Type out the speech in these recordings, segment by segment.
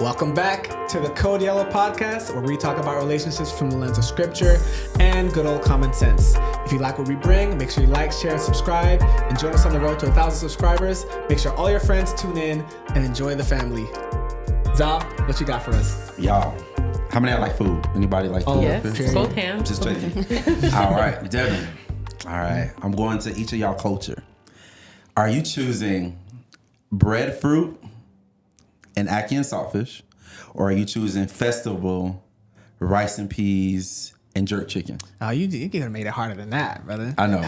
Welcome back to the Code Yellow podcast, where we talk about relationships from the lens of scripture and good old common sense. If you like what we bring, make sure you like, share, and subscribe, and join us on the road to 1,000 subscribers. Make sure all your friends tune in and enjoy the family. Zal, what you got for us? Y'all, how many like food? Anybody like food? Yes, both hands. Just checking. All right, Devin. All right, I'm going to each of y'all culture. Are you choosing breadfruit and ackee and saltfish, or are you choosing festival, rice and peas, and jerk chicken? Oh, you could have made it harder than that, brother. I know.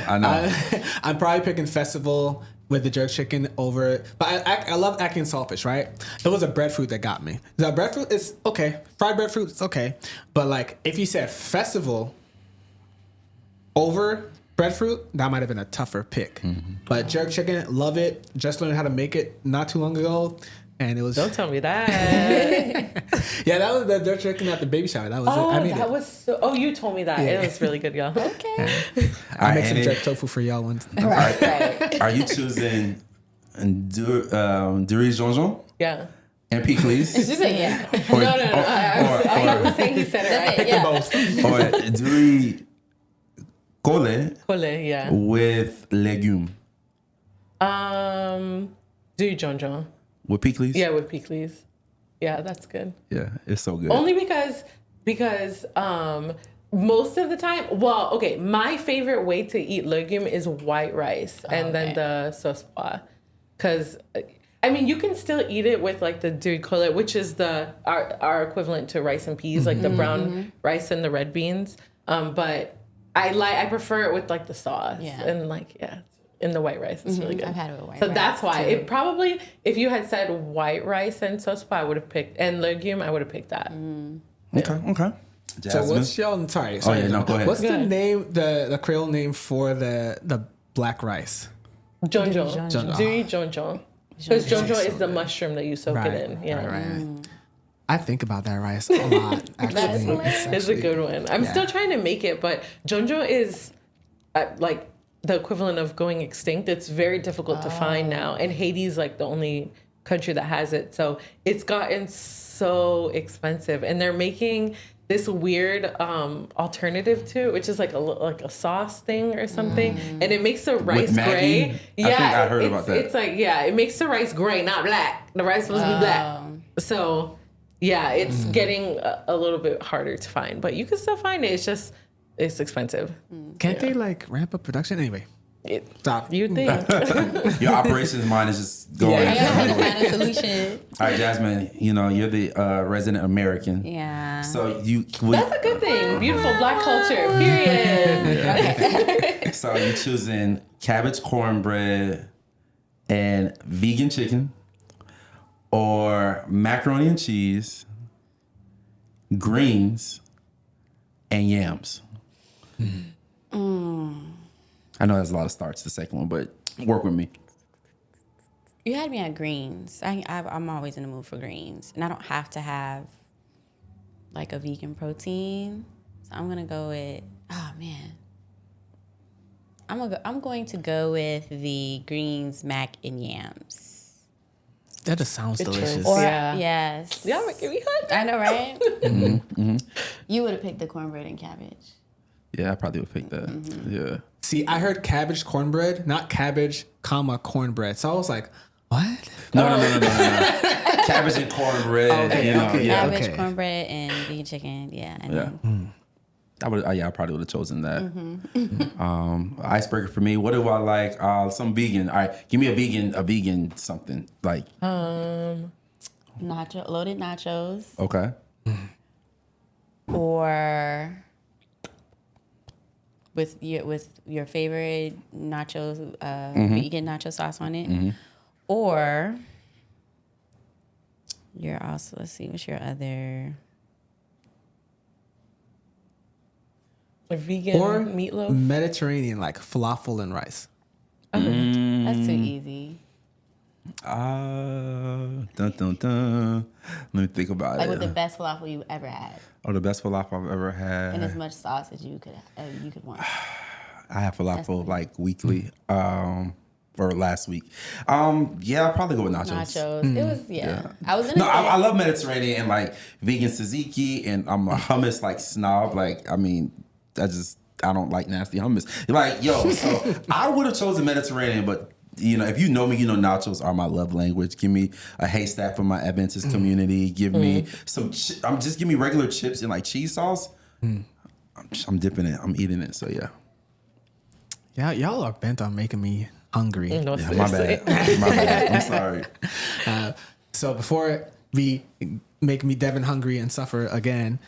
I'm probably picking festival with the jerk chicken over, but I love ackee and saltfish, right? It was a breadfruit that got me. The breadfruit is okay. Fried breadfruit is okay. But like, if you said festival over breadfruit, that might have been a tougher pick. Mm-hmm. But jerk chicken, love it. Just learned how to make it not too long ago. And it was. Don't tell me that. Yeah, that was the jerk chicken at the baby shower. That was it. I made that it. was so. Oh, you told me that. Yeah. It was really good, y'all. Okay. I make some jerk tofu for y'all once. Right. Are you choosing Dury Jonjon Yeah. and Picles? She said yeah. No. I was saying he said it right. That's it, yeah. Both. Or Dury Kole Kole, yeah. with legumes? Do John. With Picles? Yeah, with Picles. Yeah, that's good. Yeah, it's so good. Only because most of the time, well, okay, my favorite way to eat legume is white rice and then the sauce pois. Because, I mean, you can still eat it with like the duricole, which is our equivalent to rice and peas, like the brown rice and the red beans. But I prefer it with like the sauce and like, in the white rice. It's really good. I've had it with white so rice. So that's why. Too. It probably, if you had said white rice and sauce pois, I would have picked, and legume, I would have picked that. Okay. Jasmine? So what's y'all? Sorry. Oh yeah, no, go ahead. What's the name? The Creole name for the black rice? Jonjon. Jonjon. Jonjon. Because jonjon is the mushroom that you soak it in. Yeah. Right. I think about that rice a lot. Actually, it's a good one. I'm still trying to make it, but jonjon is like the equivalent of going extinct. It's very difficult to find now, and Haiti's like the only country that has it. So it's gotten so expensive, and they're making this weird alternative to it, which is like a sauce thing or something, and it makes the rice gray. Yeah, I think I heard about that. It's like it makes the rice gray, not black. The rice is supposed to be black. So yeah, it's getting a little bit harder to find, but you can still find it. It's expensive. Can't they like ramp up production anyway? Stop. You think? Your operations mind is just going. I have to find a solution. All right, Jasmine, you're the resident American. Yeah. So That's a good thing. Beautiful black culture, period. So you choosing cabbage cornbread and vegan chicken, or macaroni and cheese, greens, and yams? I know there's a lot of starts, the second one, but work with me. You had me at greens. I'm always in the mood for greens. And I don't have to have like a vegan protein. So I'm going to go with, I'm going to go with the greens, mac, and yams. That just sounds delicious. Or, Yeah. Yes. Y'all making me hungry. I know, right? You would have picked the cornbread and cabbage. Yeah, I probably would pick that. Yeah. See, I heard cabbage cornbread, not cabbage, cornbread. So I was like, what? No. Cabbage and cornbread. Okay. Cabbage, cornbread, and vegan chicken. Yeah. And then I probably would have chosen that. Icebreaker for me. What do I like? Some vegan. All right, give me a vegan something like. loaded nachos. Okay. Or with your favorite nachos, vegan nacho sauce on it. Or you're also, let's see, what's your other? A vegan Or meatloaf. Mediterranean, like falafel and rice. That's too easy. Dun. Let me think about Like it. with the best falafel you ever had, The best falafel I've ever had. and as much sauce as you could want. I have falafel like weekly. or last week. Yeah, I'll probably go with nachos. Nachos. It was I was in. I love Mediterranean and like vegan tzatziki, and I'm a hummus like snob. Like, I mean, I don't like nasty hummus. Like, yo, so I would have chosen Mediterranean, but you know, if you know me, you know nachos are my love language. Give me a haystack from my Adventist community. Give me give me regular chips and like cheese sauce. I'm dipping it. I'm eating it. So yeah. Yeah, y'all are bent on making me hungry. No, Yeah, my bad. My bad. I'm sorry. So before we make me Devin hungry and suffer again,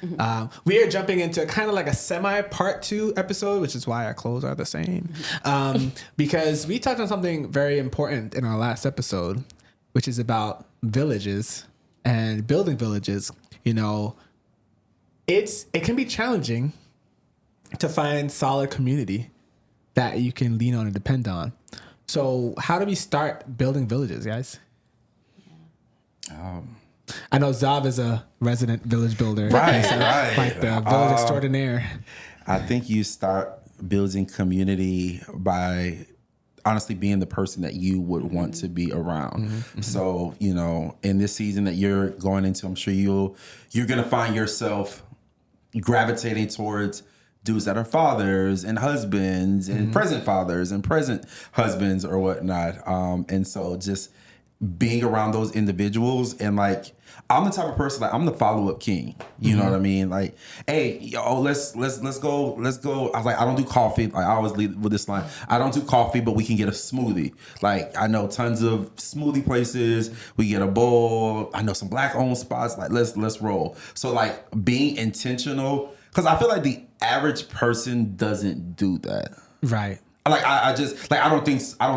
we are jumping into kind of like a semi part 2 episode, which is why our clothes are the same. Because we touched on something very important in our last episode, which is about villages and building villages. You know, it can be challenging to find solid community that you can lean on and depend on. So how do we start building villages, guys? I know Zav is a resident village builder. Right. Like the village extraordinaire. I think you start building community by honestly being the person that you would want to be around. So, you know, in this season that you're going into, I'm sure you're going to find yourself gravitating towards dudes that are fathers and husbands and present fathers and present husbands or whatnot. And so just being around those individuals, and like, I'm the type of person, like, I'm the follow-up king. You know what I mean? Like, hey, yo, let's go. I was like, I don't do coffee. Like, I always lead with this line. I don't do coffee, but we can get a smoothie. Like, I know tons of smoothie places. We get a bowl. I know some black-owned spots. Like, let's roll. So like, being intentional, because I feel like the average person doesn't do that. Right. Like, I just, like, I don't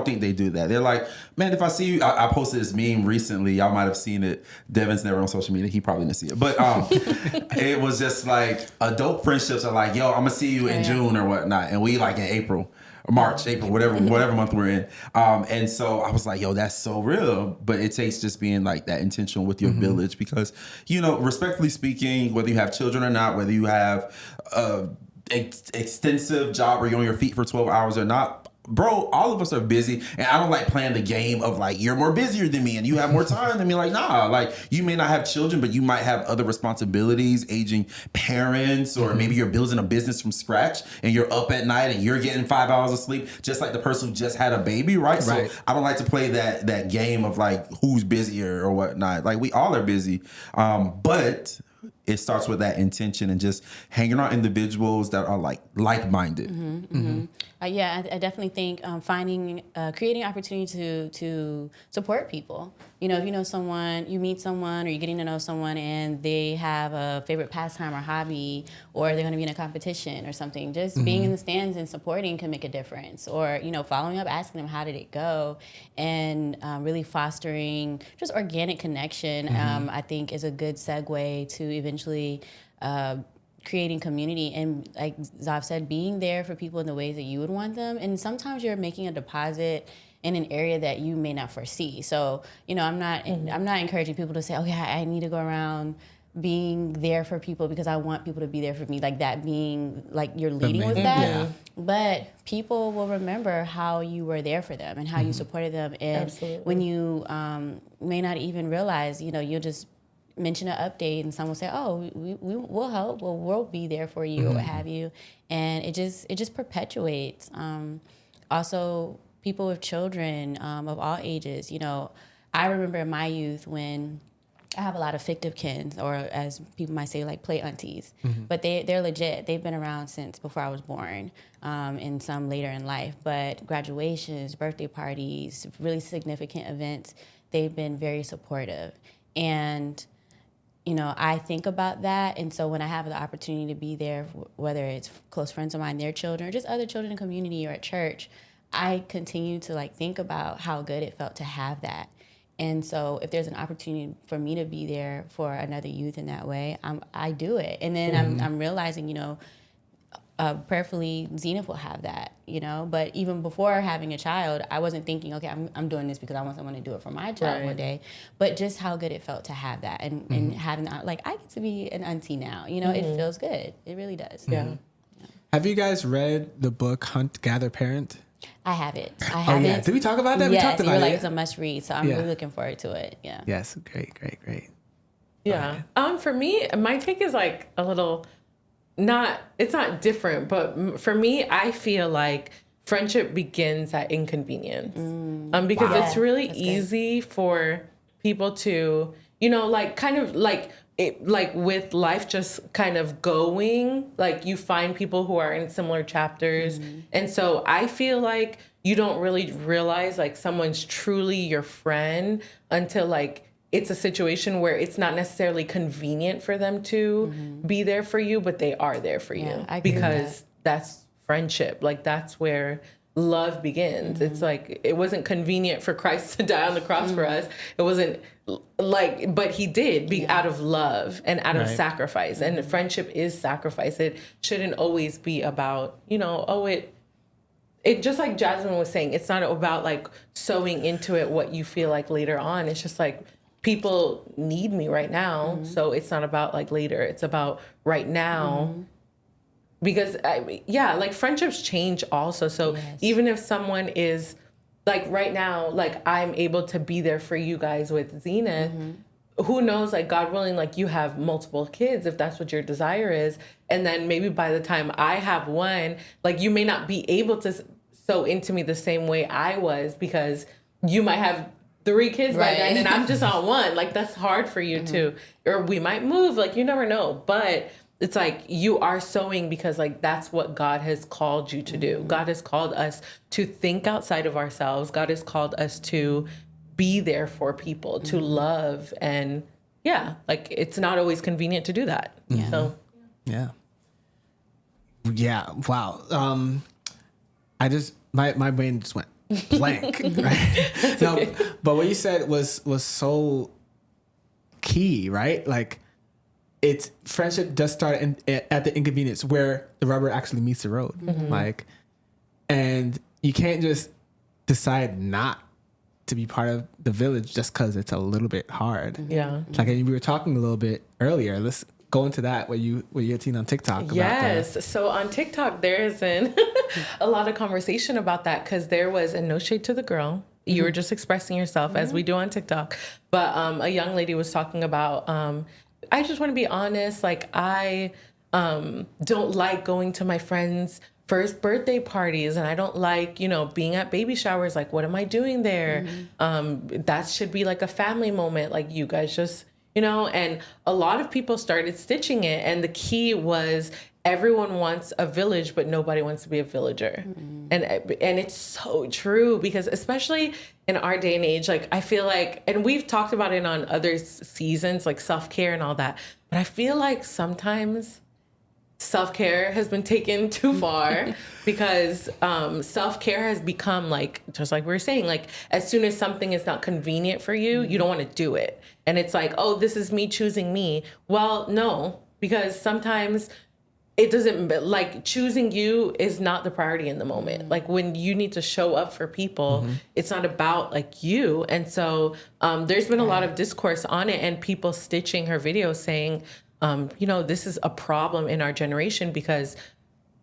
think they do that. They're like, man, if I see you, I posted this meme recently. Y'all might have seen it. Devin's never on social media. He probably didn't see it. But it was just like, adult friendships are like, yo, I'm going to see you in June or whatnot. And we like in April, or March, April, whatever month we're in. And so I was like, yo, that's so real. But it takes just being like that intentional with your village, because, you know, respectfully speaking, whether you have children or not, whether you have extensive job or you're on your feet for 12 hours or not, bro, all of us are busy. And I don't like playing the game of like, you're more busier than me and you have more time than me. Like, nah, like, you may not have children, but you might have other responsibilities, aging parents, or maybe you're building a business from scratch and you're up at night and you're getting 5 hours of sleep, just like the person who just had a baby, right? So I don't like to play that game of like, who's busier or whatnot. Like, we all are busy. But it starts with that intention and just hanging around individuals that are like-minded. Yeah, I definitely think creating opportunity to support people. You know, if you know someone, you meet someone, or you're getting to know someone, and they have a favorite pastime or hobby, or they're going to be in a competition or something, just being in the stands and supporting can make a difference. Or, you know, following up, asking them how did it go, and really fostering just organic connection. I think is a good segue to eventually creating community, and like Zav said, being there for people in the ways that you would want them. And sometimes you're making a deposit in an area that you may not foresee. So, you know, I'm not encouraging people to say, oh yeah, I need to go around being there for people because I want people to be there for me, like that being like you're leading with that. But people will remember how you were there for them and how you supported them. And when you may not even realize, you know, you'll just mention an update and someone will say, oh, we'll help, well, we'll be there for you or what have you. And it just perpetuates. Also, people with children of all ages, you know, I remember in my youth when I have a lot of fictive kin, or as people might say, like play aunties, but they're legit. They've been around since before I was born, and some later in life. But graduations, birthday parties, really significant events, they've been very supportive. And you know, I think about that, and so when I have the opportunity to be there, whether it's close friends of mine, their children, or just other children in the community or at church, I continue to like think about how good it felt to have that. And so if there's an opportunity for me to be there for another youth in that way, I do it. And then I'm realizing, you know, prayerfully, Zenith will have that, you know. But even before having a child, I wasn't thinking, okay, I'm doing this because I want someone to do it for my child one day. But just how good it felt to have that, and having that, like, I get to be an auntie now, you know. It feels good. It really does. Have you guys read the book Hunt, Gather, Parent? I have it. I Oh have yeah, it. did we talk about that? We Yes, talked you were about like, it. it's a must read. So I'm Yeah. really looking forward to it. Yeah. Yes, great. Yeah. For me, my take is like a little it's not different, but for me, I feel like friendship begins at inconvenience. Because Wow. it's really That's good. easy for people to, like kind of like it, like with life just kind of going, like you find people who are in similar chapters. And so I feel like you don't really realize like someone's truly your friend until like it's a situation where it's not necessarily convenient for them to be there for you, but they are there for you I agree with because that's friendship. Like that's where love begins. It's like it wasn't convenient for Christ to die on the cross for us. It wasn't like, but he did be out of love and out of Right. sacrifice. And friendship is sacrifice. It shouldn't always be about, it just like Jasmine was saying, it's not about like sewing into it what you feel like later on. It's just like people need me right now. So it's not about like later. It's about right now. Because like friendships change also. So Yes. even if someone is like right now, like I'm able to be there for you guys with Zenith, who knows, like God willing, like you have multiple kids if that's what your desire is. And then maybe by the time I have one, like you may not be able to sew into me the same way I was because you might have 3 kids by Right. then and I'm just on one. Like that's hard for you too. Or we might move, like you never know. But it's like you are sewing because like that's what God has called you to do. God has called us to think outside of ourselves. God has called us to be there for people, to love, and like it's not always convenient to do that. So Yeah. Wow. I just my brain just went blank. Right? No, but what you said was so key, right? Like it's friendship does start at the inconvenience where the rubber actually meets the road. Like, and you can't just decide not to be part of the village just because it's a little bit hard. yeah. Like, and we were talking a little bit earlier. Let's go into that. What you had seen on TikTok. About Yes. So on TikTok, there is a lot of conversation about that because there was, and no shade to the girl, you were just expressing yourself as we do on TikTok. But a young lady was talking about, I just want to be honest, like I don't like going to my friends' first birthday parties and I don't like, being at baby showers. Like, what am I doing there? That should be like a family moment. Like you guys just, and a lot of people started stitching it. And the key was everyone wants a village, but nobody wants to be a villager. And it's so true because especially in our day and age, like I feel like, and we've talked about it on other seasons, like self-care and all that, but I feel like sometimes self-care has been taken too far because self-care has become like, just like we were saying, like as soon as something is not convenient for you, you don't want to do it. And it's like, oh, this is me choosing me. Well, no, because sometimes it doesn't, like choosing you is not the priority in the moment. Like when you need to show up for people, it's not about like you. And so there's been a lot of discourse on it and people stitching her video saying, this is a problem in our generation because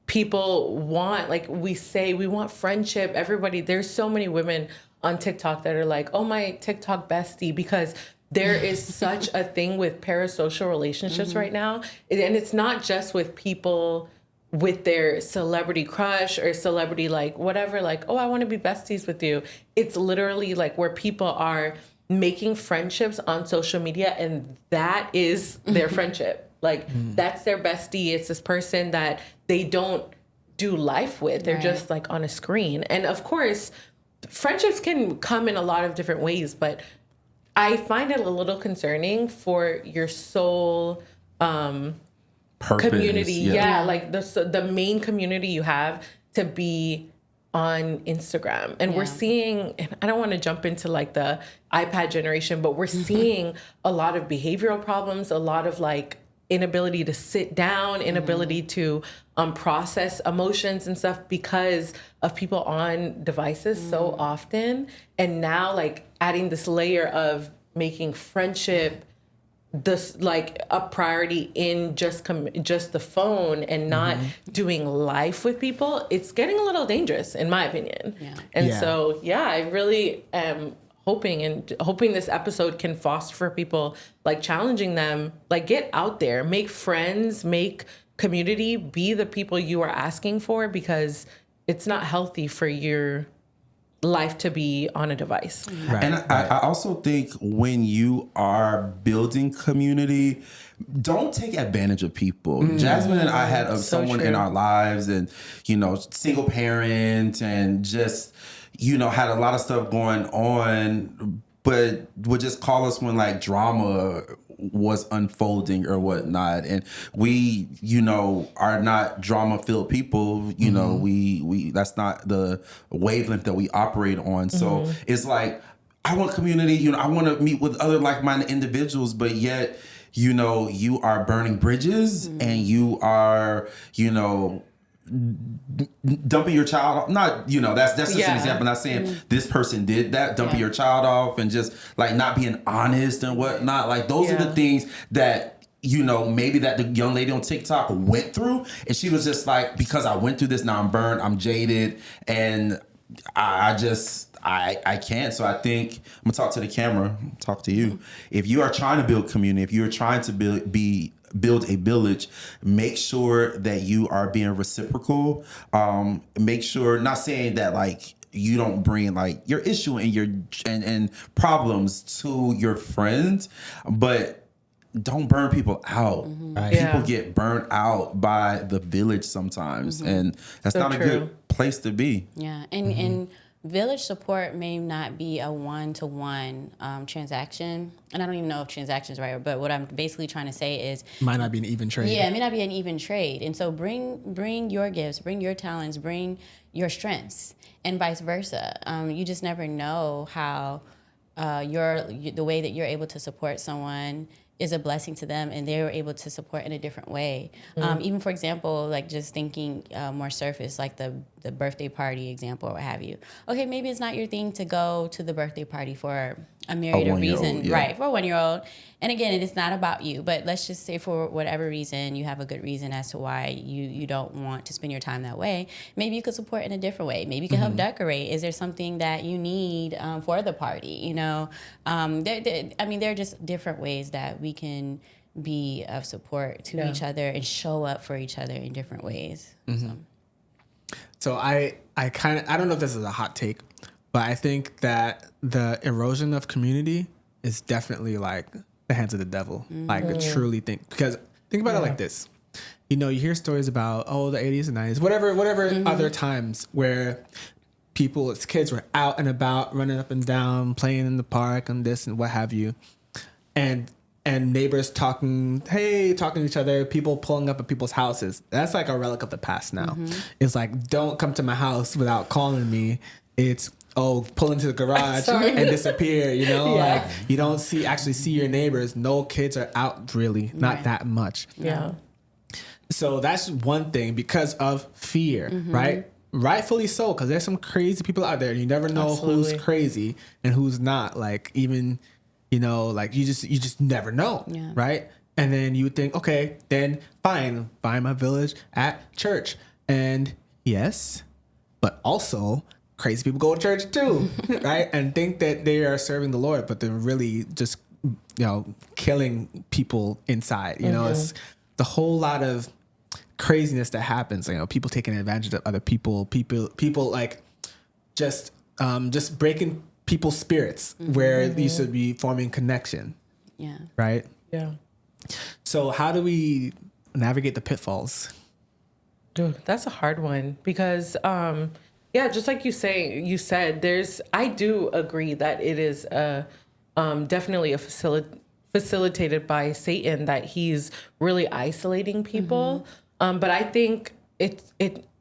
people want, like we say, we want friendship. Everybody, there's so many women on TikTok that are like, oh, my TikTok bestie, because there is such a thing with parasocial relationships right now. And it's not just with people with their celebrity crush or celebrity, like whatever, like, oh, I want to be besties with you. It's literally like where people are making friendships on social media and that is their friendship. Like that's their bestie. It's this person that they don't do life with. They're just like on a screen. And of course, friendships can come in a lot of different ways, but I find it a little concerning for your soul Purpose, community. Yeah, like the main community you have to be on Instagram. And we're seeing, and I don't want to jump into like the iPad generation, but we're seeing a lot of behavioral problems, a lot of like inability to sit down, inability to process emotions and stuff because of people on devices so often. And now like adding this layer of making friendship this like a priority in just the phone and not doing life with people, it's getting a little dangerous in my opinion. And so I really am hoping this episode can foster for people, like challenging them, like get out there, make friends, make community, be the people you are asking for, because it's not healthy for your life to be on a device. Right. And I also think when you are building community, don't take advantage of people. Jasmine and I had someone in our lives, and, you know, single parent, and just, you know, had a lot of stuff going on, but would just call us when like drama was unfolding or whatnot. And we, you know, are not drama filled people. You know, we that's not the wavelength that we operate on. So it's like, I want community, you know, I want to meet with other like-minded individuals, but yet, you know, you are burning bridges and you are, you know, dumping your child off. Not, you know, that's just an example. Not saying this person did that, dumping your child off and just like not being honest and whatnot. Like those are the things that, you know, maybe that the young lady on TikTok went through, and she was just like, because I went through this, now I'm burned, I'm jaded, and I can't. So I think I'm gonna talk to the camera, talk to you. If you are trying to build community, if you're trying to build a village, make sure that you are being reciprocal. Make sure, not saying that like you don't bring like your issue and your and problems to your friends, but don't burn people out. People get burnt out by the village sometimes, and that's so not a good place to be. And village support may not be a one-to-one transaction, and I don't even know if transaction is right, but what I'm basically trying to say is might not be an even trade. Yeah, it may not be an even trade, and so bring your gifts, bring your talents, bring your strengths, and vice versa. You just never know how the way that you're able to support someone is a blessing to them, and they're able to support in a different way. Even for example, like just thinking more surface, like the birthday party example or what have you. Okay, maybe it's not your thing to go to the birthday party for a myriad of reasons, right? For a 1-year-old. And again, it is not about you, but let's just say for whatever reason, you have a good reason as to why you don't want to spend your time that way. Maybe you could support in a different way. Maybe you can help decorate. Is there something that you need for the party? You know, there are just different ways that we can be of support to each other and show up for each other in different ways. So I don't know if this is a hot take, but I think that the erosion of community is definitely like the hands of the devil. Like I truly think, because think about it like this. You know, you hear stories about, the 80s and 90s, whatever other times where people as kids were out and about, running up and down, playing in the park and this and what have you. And neighbors talking to each other, people pulling up at people's houses. That's like a relic of the past now. It's like, don't come to my house without calling me. It's, pull into the garage and disappear, you know? Like, you don't actually see your neighbors. No kids are out really, not that much. Yeah. So that's one thing because of fear, right? Rightfully so, because there's some crazy people out there. You never know who's crazy and who's not. Like, even... You know, like you just never know, right? And then you would think, okay, then fine, find my village at church. And yes, but also crazy people go to church too, right? And think that they are serving the Lord, but they're really just, you know, killing people inside. You know, it's the whole lot of craziness that happens. You know, people taking advantage of other people like just breaking people's spirits where you should be forming connection. Yeah. Right? Yeah. So how do we navigate the pitfalls? Dude, that's a hard one because, just like you said, I do agree that it is definitely a facilitated by Satan, that he's really isolating people. But I think it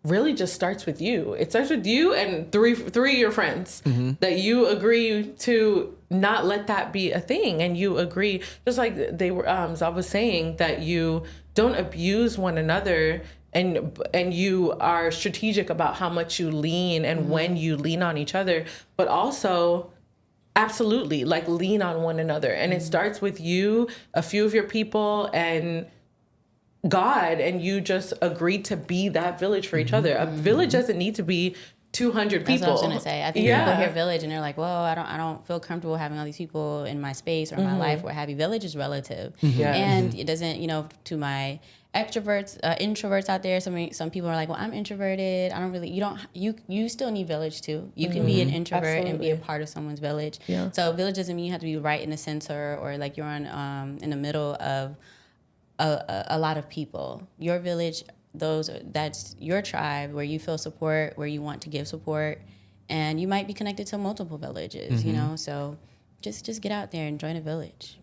really just starts with you. It starts with you and three of your friends that you agree to not let that be a thing. And you agree, just like Zav was saying, that you don't abuse one another, and you are strategic about how much you lean and when you lean on each other. But also, Absolutely. Like lean on one another. And it starts with you, a few of your people, and God, and you just agree to be that village for each other. A village doesn't need to be 200 people. That's what I was gonna say. I think people hear village and they're like, "Whoa, I don't feel comfortable having all these people in my space or my life." Or what have you. Village is relative, and it doesn't. To my extroverts, introverts out there, some people are like, "Well, I'm introverted. I don't really." You still need village too. You can be an introvert and be a part of someone's village. Yeah. So village doesn't mean you have to be right in the center or like you're on in the middle of a lot of people. Your village. That's your tribe where you feel support, where you want to give support, and you might be connected to multiple villages, so just get out there and join a village.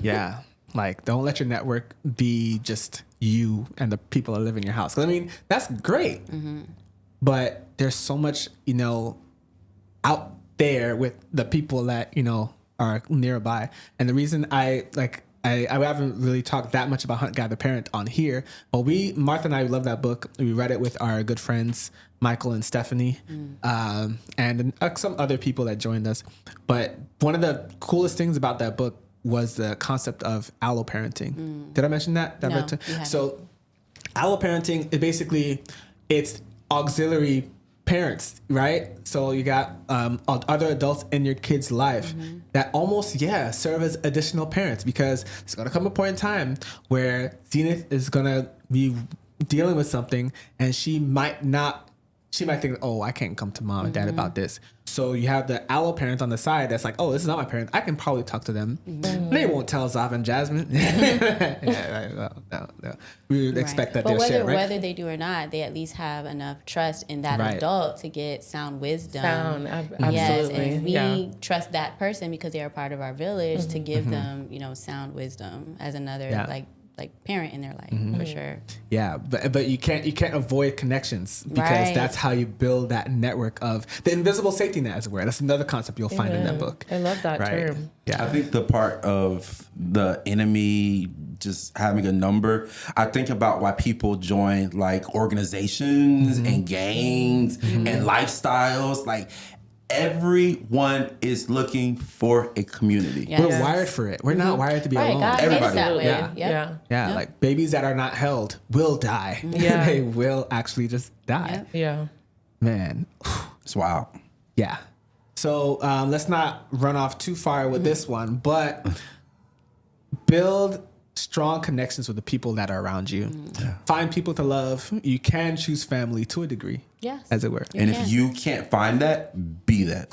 Yeah, like don't let your network be just you and the people that live in your house. 'Cause, I mean, that's great, but there's so much out there with the people that are nearby. And the reason I haven't really talked that much about Hunt, Gather, Parent on here, but Martha and I love that book. We read it with our good friends, Michael and Stephanie, and some other people that joined us. But one of the coolest things about that book was the concept of alloparenting. Did I mention that? No, you haven't. So alloparenting is basically, it's auxiliary parents, right? So you got other adults in your kid's life that almost serve as additional parents, because it's gonna come a point in time where Zenith is gonna be dealing with something and she might think, oh, I can't come to mom and dad about this. So you have the allo parent on the side that's like, oh, this is not my parent. I can probably talk to them. They won't tell Zav and Jasmine. No. We would expect that they'll share, right? Whether they do or not, they at least have enough trust in that adult to get sound wisdom. Absolutely. Yes, and we trust that person because they are part of our village to give them, sound wisdom as another like parent in their life for sure. Yeah, but you can't avoid connections, because that's how you build that network of the invisible safety net, as it were. That's another concept you'll find in that book. I love that term. Yeah, I think the part of the enemy just having a number, I think about why people join like organizations and gangs and lifestyles. Like, everyone is looking for a community. Yes. We're wired for it. We're not wired to be alone. God made us that way. Yeah. Like babies that are not held will die. Yeah. They will actually just die. Yeah. Man. It's wild. Yeah. So let's not run off too far with this one, but build strong connections with the people that are around you. Find people to love. You can choose family to a degree. Yes. As it were. And if you can't find that, be that.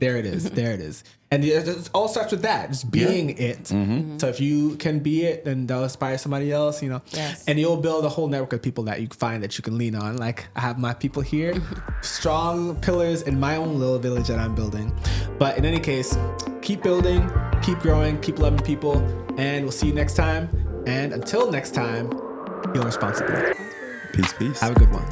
There it is. There it is. And it all starts with that, just being it. So if you can be it, then they'll inspire somebody else, Yes. And you'll build a whole network of people that you find that you can lean on. Like, I have my people here, strong pillars in my own little village that I'm building. But in any case, keep building, keep growing, keep loving people, and we'll see you next time. And until next time, heal responsibly. Peace. Have a good one.